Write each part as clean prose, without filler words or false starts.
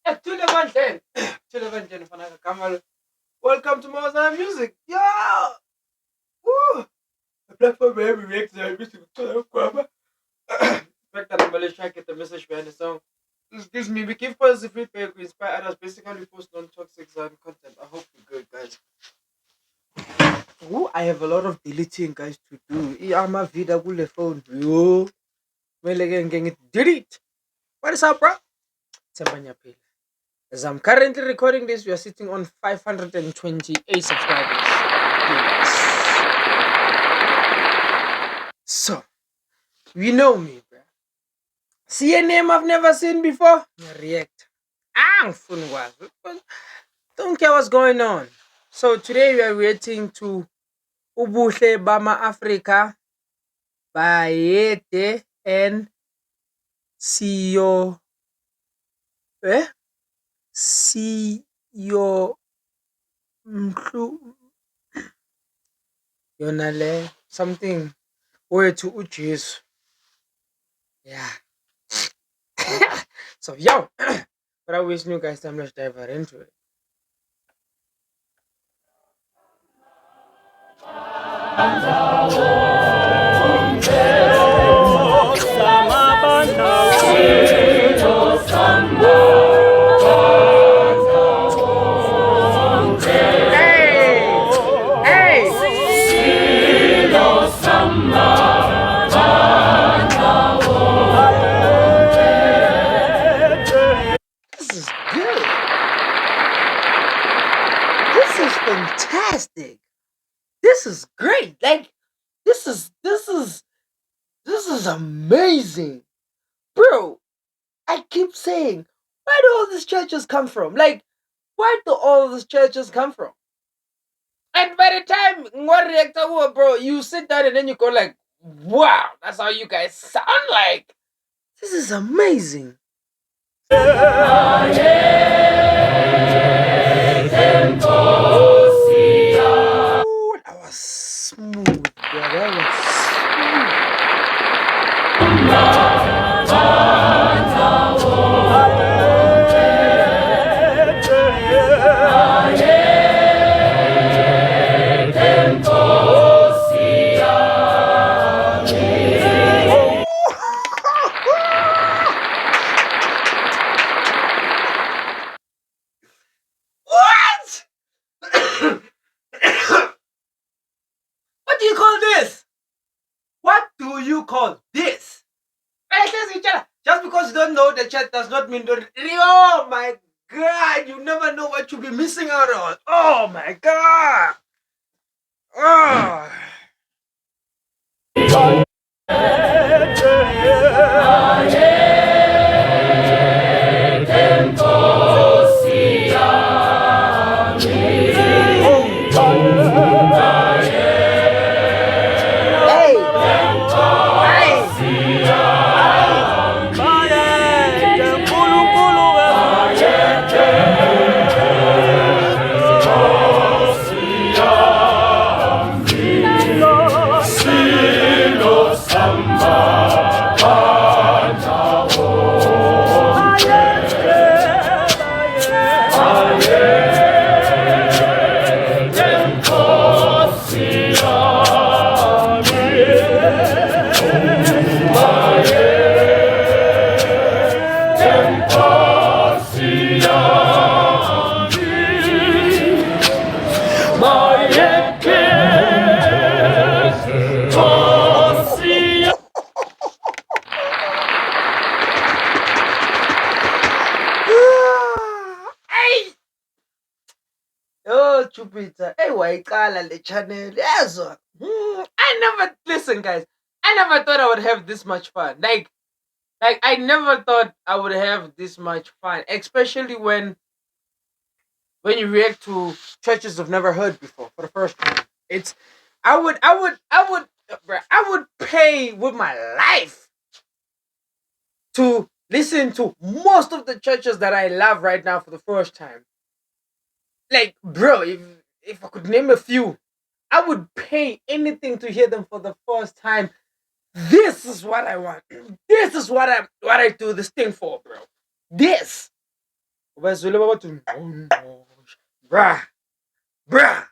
Thule Mandleni. Thule Mandleni fanaka Kamal. Welcome to Mawazana Music. Yo! Woo! The platform where we react to our music. The fact that I'm trying to get the message behind the song. Excuse me, we give positive feedback, we inspire others. Basically, we post non-toxic content. I hope you're good, guys. Ooh, I have a lot of deleting, guys, to do. I'm vida kule phone. Yo! Mele ke delete. What is up, bro? Sembanya pila. As I'm currently recording this, we are sitting on 528 subscribers. Yes. So, you know me, bro. See a name I've never seen before? React. Angifuni ukwazi. Don't care what's going on. So today we are reacting to Ubuhle Bama Africa by Yete and CEO. CEO Yonale something to uJesu. Yeah. So yo, but I wish you guys time, let's dive right into it. Hey! This is good. This is fantastic. This is great. Like this is amazing. Bro, I keep saying, where do all these churches come from? Like, where do all these churches come from? And by the time one reactor, bro, you sit down and then you go like, wow, that's how you guys sound like. This is amazing. Ooh, that was smooth, bro. That was what? What do you call this? What do you call this? Just because you don't know the chat does not mean don't. Oh my god, you never know what you'll be missing out on. Oh my god. Oh. Hey. Hey! Oh, Jupiter. Hey, wayicala le channel. Yezwa. I never listen, guys. I never thought I would have this much fun. Like I never thought I would have this much fun, especially when you react to churches I've never heard before for the first time. It's bruh, I would pay with my life to listen to most of the churches that I love right now for the first time. Like, bro, if I could name a few, I would pay anything to hear them for the first time. This is what I want. This is what I do this thing for, bro. This. bazwile babathi ngqongqoshe. Bruh, bruh.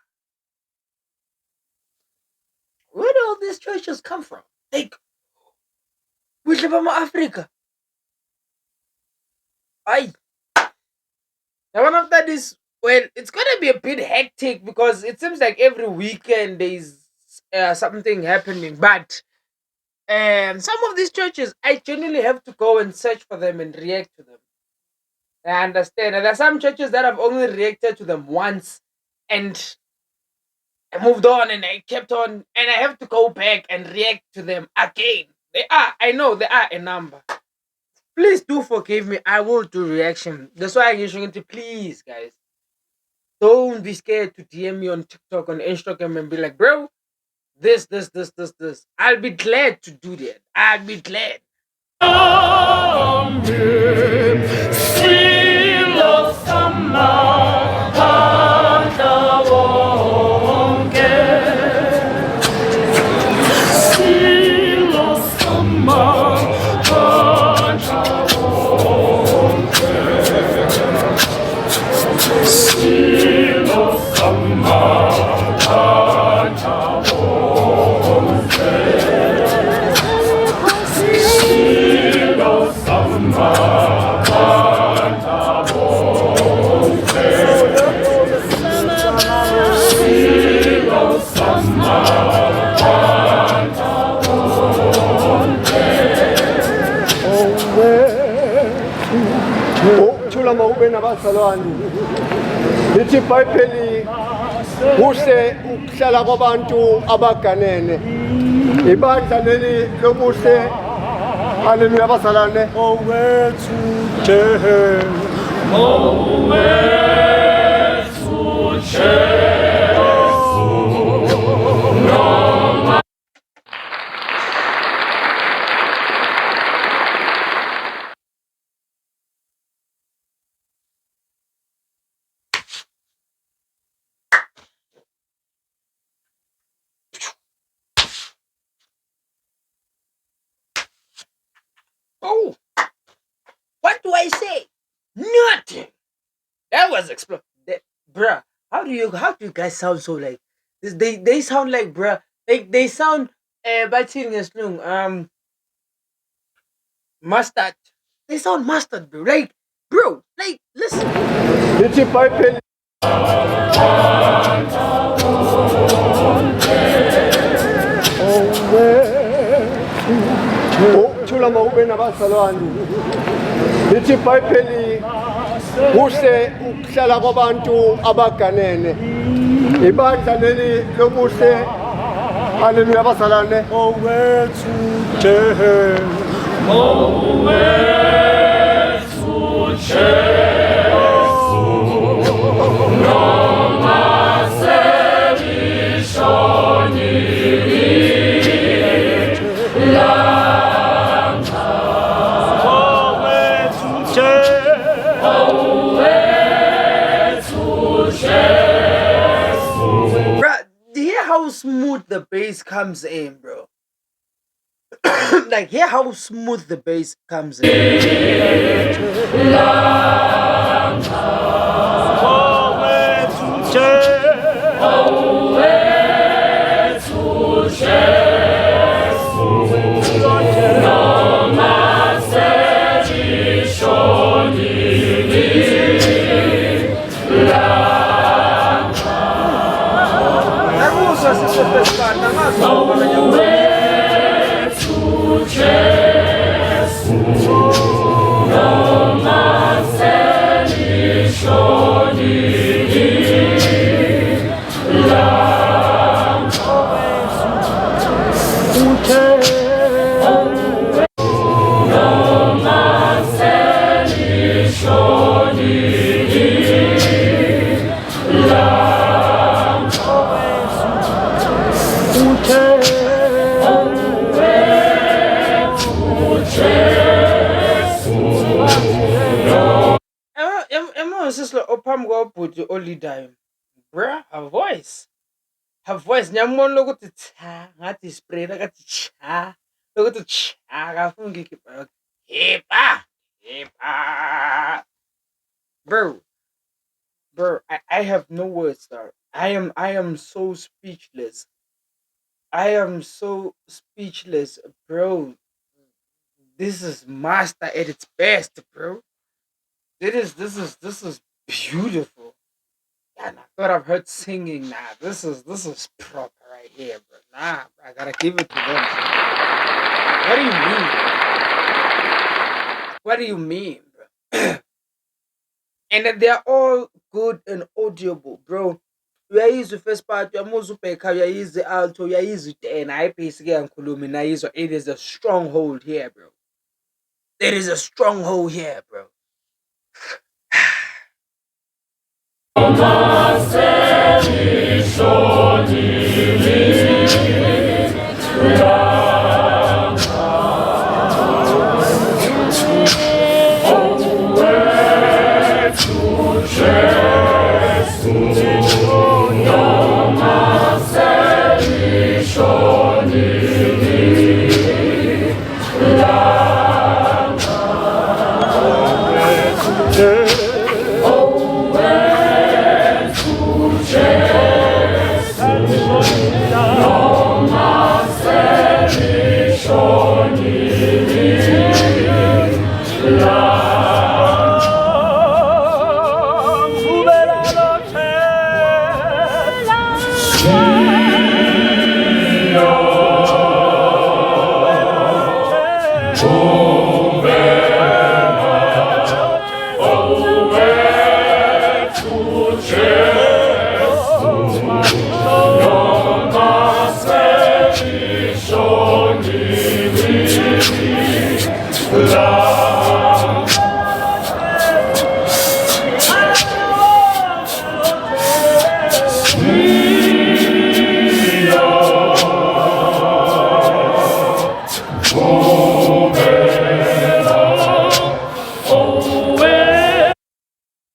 Where do all these churches come from? Like, we live in Africa. I one of that is, well, it's gonna be a bit hectic because it seems like every weekend there's something happening. But some of these churches, I genuinely have to go and search for them and react to them. I understand. And there are some churches that I've only reacted to them once and I moved on and I kept on and I have to go back and react to them again. I know they are a number. Please do forgive me. I will do reaction. That's why I'm usually to please, guys. Don't be scared to DM me on TikTok, on Instagram, and be like, bro, this. I'll be glad to do that. I'll be glad. Ukuthula mawube nabazalwane lithi iBhayibheli kuhle ukuhlala kwabantu abaganene ibandla leli lobuhle haleluya abazalwane owethu Oh, what do I say? Nothing. That was explode. Bruh, how do you guys sound so like this? They sound like, bruh, they sound by mustard. They sound mustard, bro. Like listen. lithi iBhayibheli ukuthula mawube nabazalwane lithi iBhayibheli kuhle ukuhlala kwabantu abaganene ibandla leli lobuhle haleluya abazalwane owethu Bruh, do you hear how smooth the bass comes in, bro? Like, hear how smooth the bass comes in. Ophambi kwabhuti olidayo, bruh, her voice ngiyambona lokuthi cha ngathi spray lakathi cha lokuthi cha akafuni ngikhipha bro, I have no words, sir. I am so speechless. I am so speechless, bro. This is master at its best, bro. This is beautiful. Yeah, I thought I've heard singing. Nah, this is proper right here, bro. Nah, bro, I gotta give it to them. What do you mean? What do you mean, bro? And then they're all good and audible, bro. Uyayizwa first part, uyamuzwa ubheka, uyayizwa alto, uyayizwa itena, hayi basic yangikhulumi nayizwa. It is a stronghold here, bro. It is a stronghold here, bro.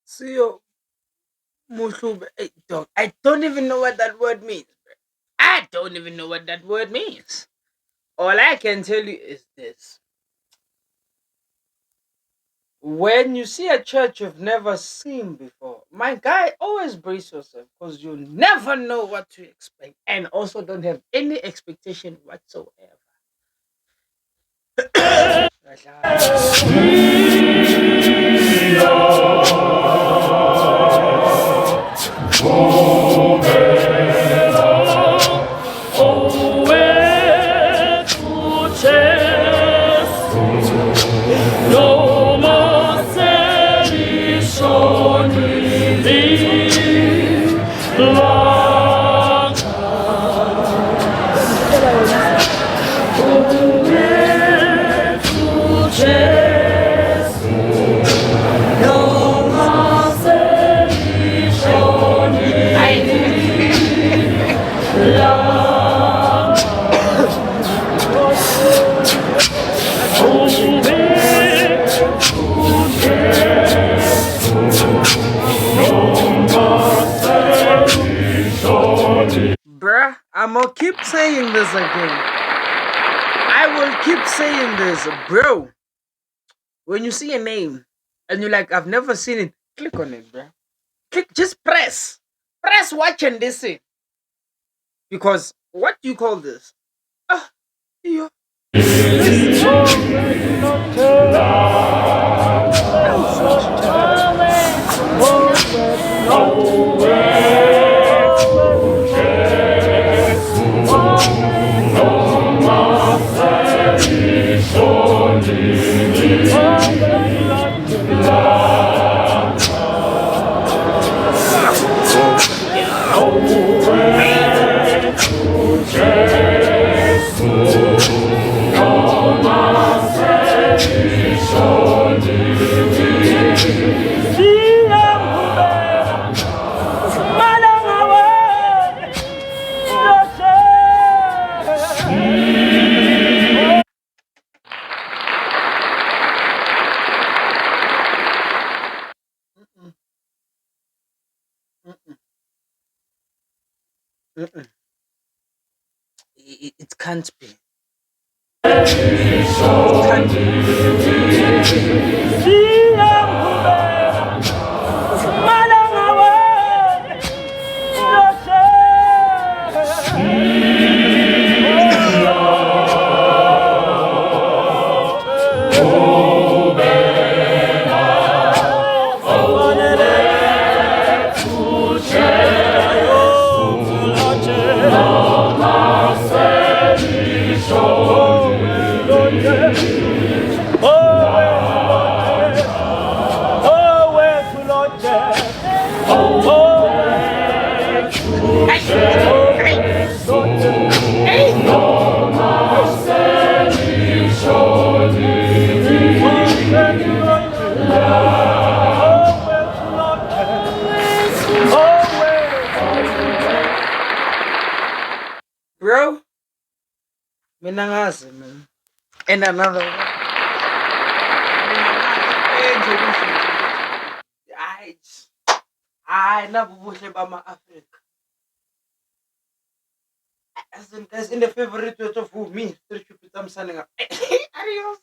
See yo, Muhlube, hey, dog. I don't even know what that word means, bro. I don't even know what that word means. All I can tell you is this. When you see a church you've never seen before, my guy, always brace yourself because you never know what to expect and also don't have any expectation whatsoever. Bruh, I'm gonna keep saying this again. I will keep saying this, bro. When you see a name and you're like, I've never seen it, click on it, bruh. Click, just press. Press watch and listen. Because what do you call this? Ah, yeah. Mm-mm. It can't be. It can't be. Mina ngazi man. And another one. Mina ngazi enze kuhle. Hayi nabo ubuhle bama-Afrika. As in guys, in the favorite words of who? Me, Street People, I'm signing up. Adios.